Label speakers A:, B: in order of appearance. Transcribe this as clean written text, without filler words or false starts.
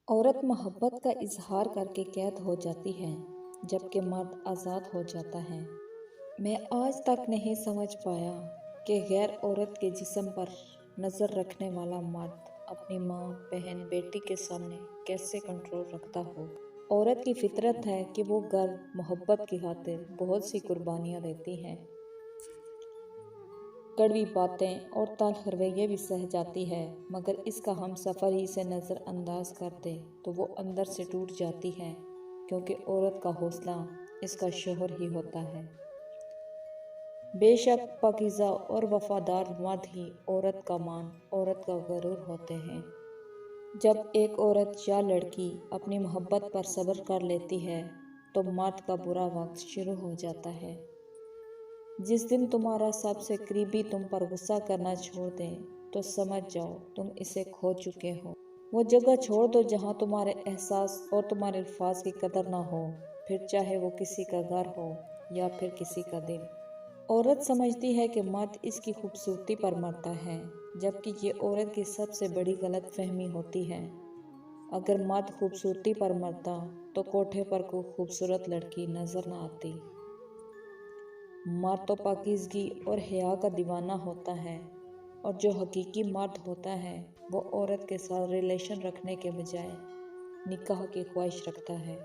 A: औरत मोहब्बत का इजहार करके कैद हो जाती है जबकि मर्द आज़ाद हो जाता है। मैं आज तक नहीं समझ पाया कि गैर औरत के जिस्म पर नज़र रखने वाला मर्द अपनी माँ, बहन, बेटी के सामने कैसे कंट्रोल रखता हो। औरत की फितरत है कि वो घर मोहब्बत की खातिर बहुत सी कुर्बानियाँ देती हैं, कड़वी बातें और तल्ख रवैये भी सह जाती है, मगर इसका हम सफ़र ही से नज़रअंदाज कर दे तो वो अंदर से टूट जाती है, क्योंकि औरत का हौसला इसका शोहर ही होता है। बेशक पाकीज़ा और वफादार मर्द ही औरत का मान, औरत का गरूर होते हैं। जब एक औरत या लड़की अपनी मोहब्बत पर सब्र कर लेती है तो मर्द का बुरा वक्त शुरू हो जाता है। जिस दिन तुम्हारा सबसे करीबी तुम पर गुस्सा करना छोड़ दे तो समझ जाओ तुम इसे खो चुके हो। वो जगह छोड़ दो जहाँ तुम्हारे एहसास और तुम्हारे अल्फाज की कदर ना हो, फिर चाहे वो किसी का घर हो या फिर किसी का दिल। औरत समझती है कि मर्द इसकी खूबसूरती पर मरता है, जबकि ये औरत की सबसे बड़ी गलत फहमी होती है। अगर मर्द खूबसूरती पर मरता तो कोठे पर कोई खूबसूरत लड़की नजर न आती। मर्द तो पाकीज़गी और हया का दीवाना होता है, और जो हकीकी मर्द होता है वो औरत के साथ रिलेशन रखने के बजाय निकाह की ख्वाहिश रखता है।